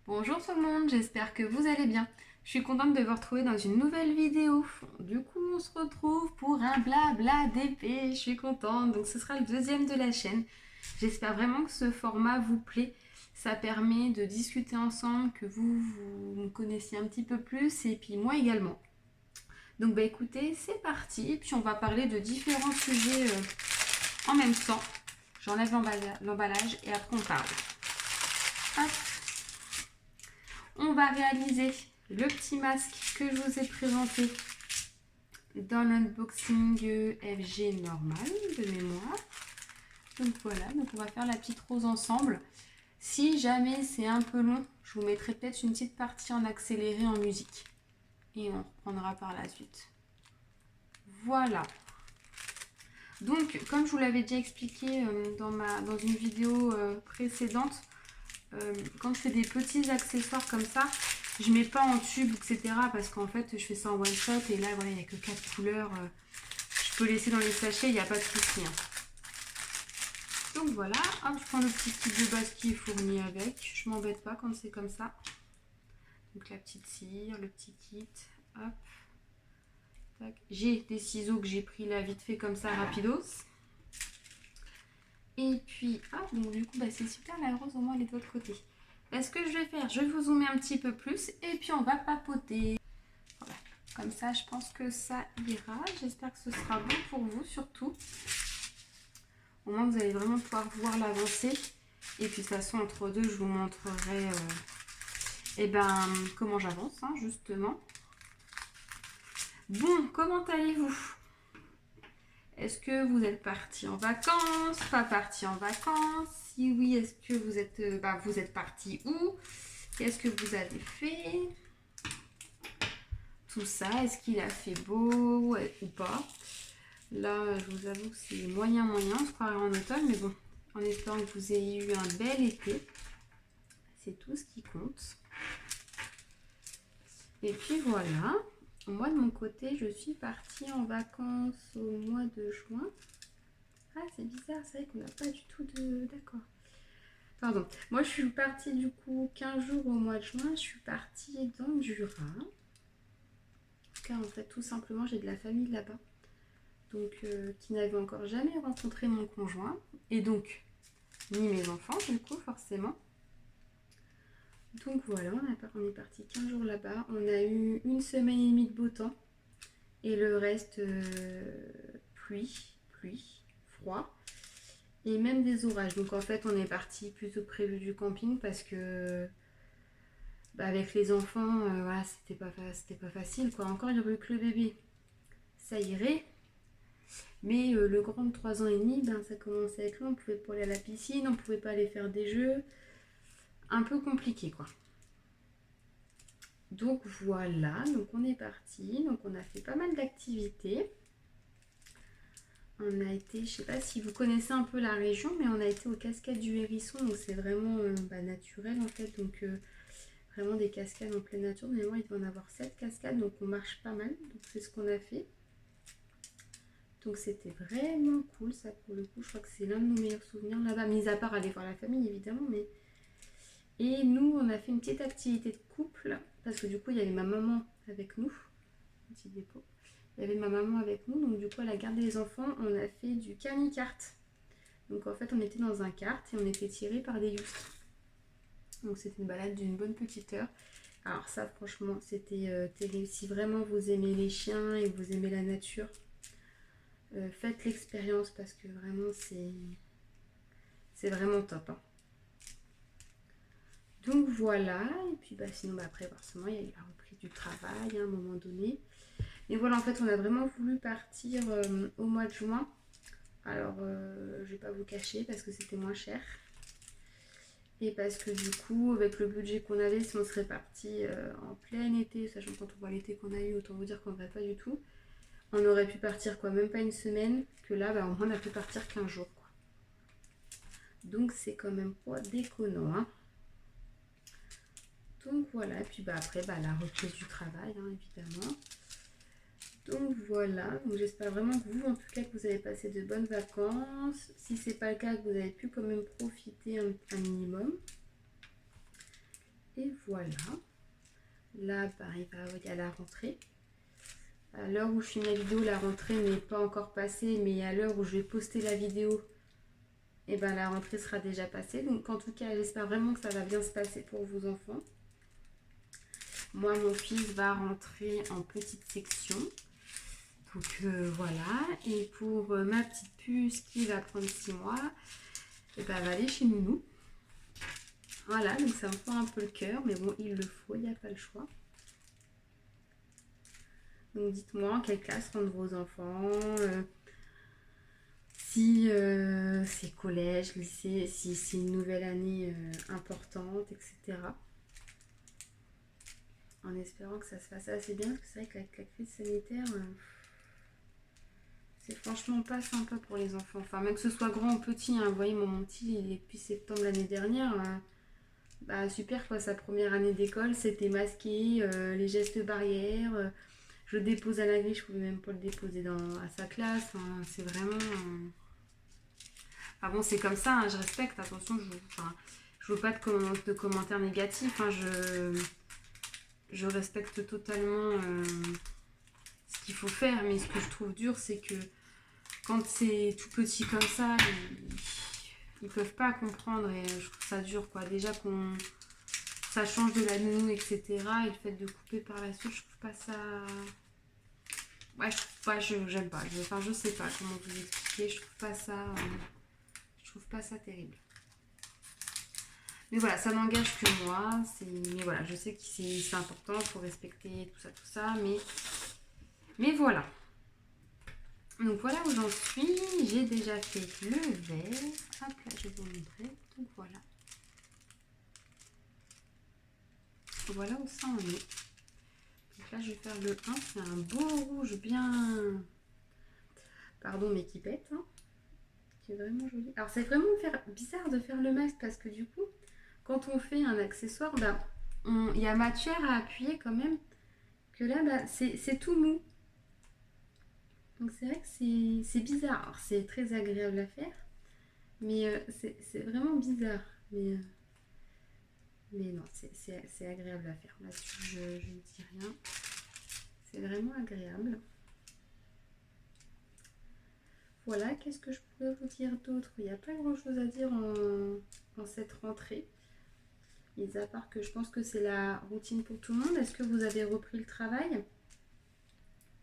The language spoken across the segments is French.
Bonjour tout le monde, j'espère que vous allez bien. Je suis contente de vous retrouver dans une nouvelle vidéo. Du coup, on se retrouve pour un blabla d'épée. Je suis contente, donc ce sera le deuxième de la chaîne. J'espère vraiment que ce format vous plaît. Ça permet de discuter ensemble, que vous me connaissiez un petit peu plus et puis moi également. Donc bah écoutez, c'est parti. Puis on va parler de différents sujets en même temps. J'enlève l'emballage et après on parle. Hop. On va réaliser le petit masque que je vous ai présenté dans l'unboxing FG normal de mémoire. Donc voilà, donc on va faire la petite rose ensemble. Si jamais c'est un peu long, je vous mettrai peut-être une petite partie en accéléré en musique. Et on reprendra par la suite. Voilà. Donc, comme je vous l'avais déjà expliqué dans une vidéo précédente, quand je fais des petits accessoires comme ça, je mets pas en tube, etc. Parce qu'en fait, je fais ça en one shot et là, voilà, il n'y a que 4 couleurs. Je peux laisser dans les sachets, il n'y a pas de souci. Hein. Donc voilà, hop, je prends le petit kit de base qui est fourni avec. Je m'embête pas quand c'est comme ça. Donc la petite cire, le petit kit, hop. J'ai des ciseaux que j'ai pris là vite fait comme ça, rapidos. Et puis, hop, donc du coup, bah, c'est super, la rose au moins elle est de l'autre côté. Ce que je vais faire, je vais vous zoomer un petit peu plus et puis on va papoter. Voilà. Comme ça, je pense que ça ira. J'espère que ce sera bon pour vous surtout. Au moins, vous allez vraiment pouvoir voir l'avancée. Et puis, de toute façon, entre deux, je vous montrerai comment j'avance, hein, justement. Bon, comment allez-vous? Est-ce que vous êtes parti en vacances? Pas parti en vacances? Si oui, est-ce que vous êtes parti où? Qu'est-ce que vous avez fait? Tout ça, est-ce qu'il a fait beau ou pas? Là, je vous avoue que c'est moyen, on se croirait en automne, mais bon, en espérant que vous ayez eu un bel été. C'est tout ce qui compte. Et puis voilà, moi de mon côté, je suis partie en vacances au mois de juin. Ah, c'est bizarre, c'est vrai qu'on n'a pas du tout de... D'accord. Pardon. Moi, je suis partie du coup 15 jours au mois de juin. Je suis partie dans le Jura. Car en fait, tout simplement, j'ai de la famille là-bas. Donc, qui n'avait encore jamais rencontré mon conjoint. Et donc, ni mes enfants, du coup, forcément. Donc voilà, on est parti 15 jours là-bas. On a eu une semaine et demie de beau temps. Et le reste, pluie, froid. Et même des orages. Donc en fait, on est parti plutôt prévu du camping parce que avec les enfants, voilà, c'était pas facile quoi. Encore il y aurait eu que le bébé, ça irait. Mais le grand de 3 ans et demi, ça commençait à être long. On pouvait pas aller à la piscine, on pouvait pas aller faire des jeux. Un peu compliqué quoi. Donc voilà, donc on est parti. Donc on a fait pas mal d'activités. On a été, je sais pas si vous connaissez un peu la région, mais on a été aux cascades du Hérisson, donc c'est vraiment naturel en fait, donc vraiment des cascades en pleine nature. Mais moi, il doit en avoir 7 cascades, donc on marche pas mal, donc c'est ce qu'on a fait. Donc c'était vraiment cool, ça pour le coup, je crois que c'est l'un de nos meilleurs souvenirs là-bas, mis à part aller voir la famille évidemment, mais... Et nous, on a fait une petite activité de couple, parce que du coup, il y avait ma maman avec nous, petit dépôt. Il y avait ma maman avec nous, donc du coup, à la garde des enfants, on a fait du kart. Donc en fait, on était dans un kart et on était tiré par des youstres. Donc c'était une balade d'une bonne petite heure. Alors ça, franchement, c'était terrible. Si vraiment vous aimez les chiens et vous aimez la nature, faites l'expérience parce que vraiment, c'est vraiment top. Hein. Donc voilà, et puis sinon après forcément il y a eu la reprise du travail à un moment donné. Et voilà, en fait on a vraiment voulu partir au mois de juin. Alors je vais pas vous cacher parce que c'était moins cher. Et parce que du coup avec le budget qu'on avait, si on serait parti en plein été, sachant quand on voit l'été qu'on a eu, autant vous dire qu'on ne va pas du tout. On aurait pu partir quoi, même pas une semaine, que là au moins on a pu partir 15 jours quoi. Donc c'est quand même pas déconnant hein. Donc voilà, et puis après la reprise du travail hein, évidemment. Donc voilà, donc j'espère vraiment que vous en tout cas que vous avez passé de bonnes vacances. Si c'est pas le cas, que vous avez pu quand même profiter un minimum. Et voilà. Là, bah, il y a la rentrée. À l'heure où je filme la vidéo, la rentrée n'est pas encore passée, mais à l'heure où je vais poster la vidéo, et ben la rentrée sera déjà passée. Donc en tout cas, j'espère vraiment que ça va bien se passer pour vos enfants. Moi, mon fils va rentrer en petite section. Donc voilà. Et pour ma petite puce qui va prendre 6 mois, et ben, elle va aller chez Nounou. Voilà, donc ça me fait un peu le cœur, mais bon, il le faut, il n'y a pas le choix. Donc dites-moi en quelle classe rentrent vos enfants, si c'est collège, lycée, si c'est une nouvelle année importante, etc. En espérant que ça se fasse assez bien, parce que c'est vrai qu'avec la crise sanitaire, c'est franchement pas sympa pour les enfants. Enfin, même que ce soit grand ou petit, hein, vous voyez, mon petit, il est depuis septembre l'année dernière. Bah super quoi, sa première année d'école, c'était masqué, les gestes barrières. Je le dépose à la grille, je pouvais même pas le déposer à sa classe. Hein, c'est vraiment... Enfin bon, c'est comme ça, hein, je respecte, attention, je veux pas de commentaires négatifs. Hein, je respecte totalement ce qu'il faut faire, mais ce que je trouve dur, c'est que quand c'est tout petit comme ça, ils peuvent pas comprendre et je trouve ça dur quoi. Déjà ça change de la nounou, etc. Et le fait de couper par la suite, je trouve pas ça... Ouais, j'aime pas. Je sais pas comment vous expliquer, je trouve pas ça terrible. Mais voilà, ça n'engage que moi. Mais voilà, je sais que c'est important, il faut respecter tout ça. Mais voilà. Donc voilà où j'en suis. J'ai déjà fait le vert. Hop là, je vais vous montrer. Donc voilà. Voilà où ça en est. Donc là, je vais faire le 1. C'est un beau rouge bien... Pardon, mais qui pète. Hein, qui est vraiment joli. Alors, c'est vraiment bizarre de faire le masque parce que du coup, quand on fait un accessoire, bah, il y a matière à appuyer quand même. Que là, bah, c'est tout mou. Donc c'est vrai que c'est bizarre. Alors, c'est très agréable à faire. Mais c'est vraiment bizarre. Mais non, c'est agréable à faire. Là-dessus, je ne dis rien. C'est vraiment agréable. Voilà, qu'est-ce que je pourrais vous dire d'autre? Il n'y a pas grand-chose à dire en cette rentrée. Mis à part que je pense que c'est la routine pour tout le monde. Est-ce que vous avez repris le travail?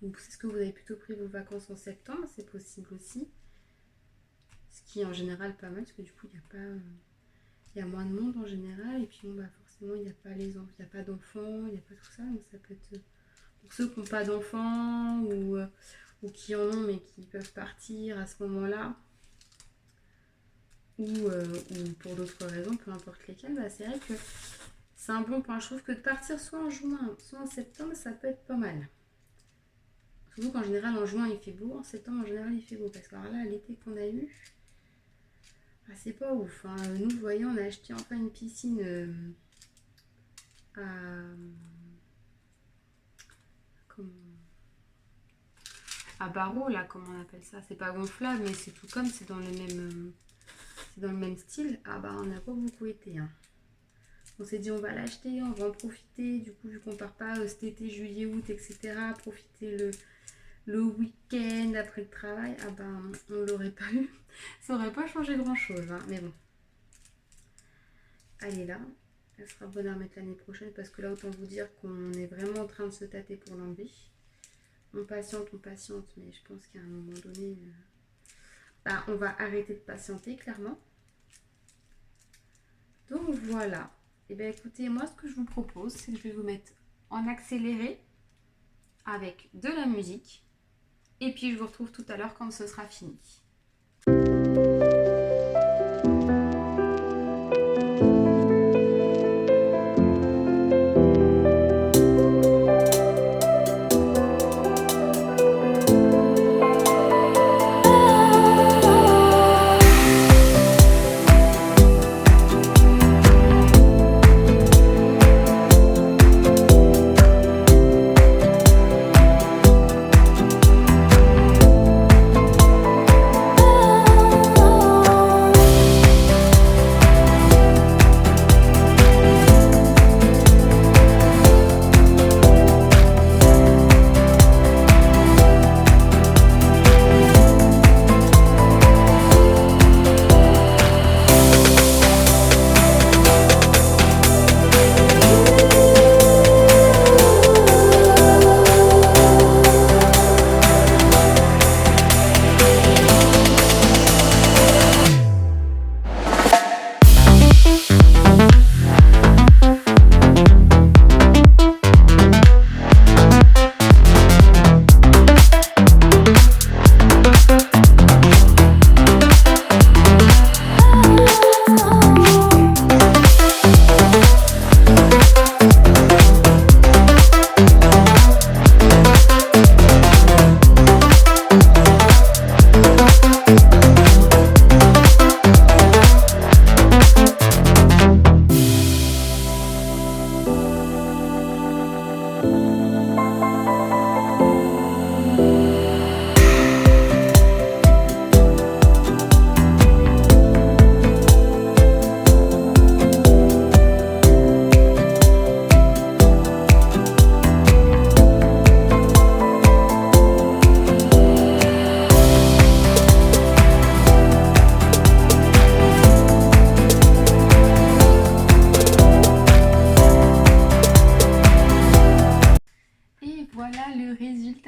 Ou est-ce que vous avez plutôt pris vos vacances en septembre? C'est possible aussi. Ce qui est en général pas mal, parce que du coup, il y a moins de monde en général. Et puis, bon, bah, forcément, il n'y a pas d'enfants, il n'y a pas tout ça. Donc, ça peut être pour ceux qui n'ont pas d'enfants ou qui en ont, mais qui peuvent partir à ce moment-là. Ou pour d'autres raisons, peu importe lesquelles, bah, c'est vrai que c'est un bon point. Je trouve que de partir soit en juin, soit en septembre, ça peut être pas mal. Surtout qu'en général, en juin, il fait beau. En septembre, en général, il fait beau. Parce que alors là, l'été qu'on a eu, bah, c'est pas ouf. Hein. Nous, vous voyez, on a acheté enfin une piscine à barreaux, là, comment on appelle ça? C'est pas gonflable, mais c'est tout comme, c'est dans le même style. Ah bah, on n'a pas beaucoup été. Hein. On s'est dit, on va l'acheter, on va en profiter. Du coup, vu qu'on part pas cet été, juillet, août, etc., profiter le week-end après le travail, ah ben on l'aurait pas eu. Ça aurait pas changé grand chose, hein, mais bon. Elle est là. Elle sera bonne à remettre l'année prochaine parce que là, autant vous dire qu'on est vraiment en train de se tâter pour l'enlever. On patiente, mais je pense qu'à un moment donné, bah, on va arrêter de patienter, clairement. Donc voilà. Et bien écoutez, moi ce que je vous propose, c'est que je vais vous mettre en accéléré avec de la musique. Et puis je vous retrouve tout à l'heure quand ce sera fini.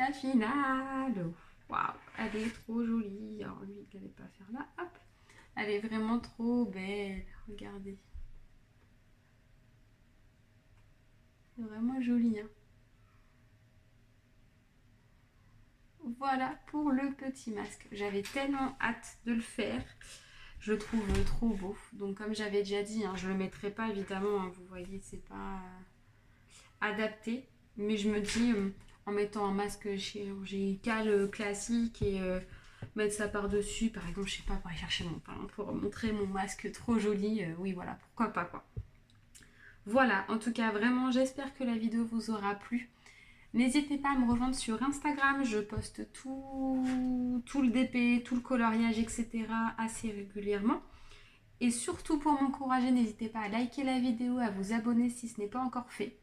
résultat final. Waouh, elle est trop jolie. Alors lui, il n'allait pas faire là. Hop. Elle est vraiment trop belle. Regardez. C'est vraiment joli, hein. Voilà pour le petit masque. J'avais tellement hâte de le faire. Je le trouve trop beau. Donc comme j'avais déjà dit, hein, je ne le mettrai pas évidemment. Hein, vous voyez, c'est pas adapté. Mais je me dis, en mettant un masque chirurgical classique et mettre ça par-dessus, par exemple, je sais pas, pour aller chercher mon pain, pour montrer mon masque trop joli, oui voilà, pourquoi pas quoi. Voilà, en tout cas vraiment j'espère que la vidéo vous aura plu. N'hésitez pas à me rejoindre sur Instagram, je poste tout le DP, tout le coloriage, etc. assez régulièrement. Et surtout pour m'encourager, n'hésitez pas à liker la vidéo, à vous abonner si ce n'est pas encore fait.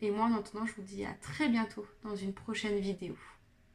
Et moi en attendant, je vous dis à très bientôt dans une prochaine vidéo.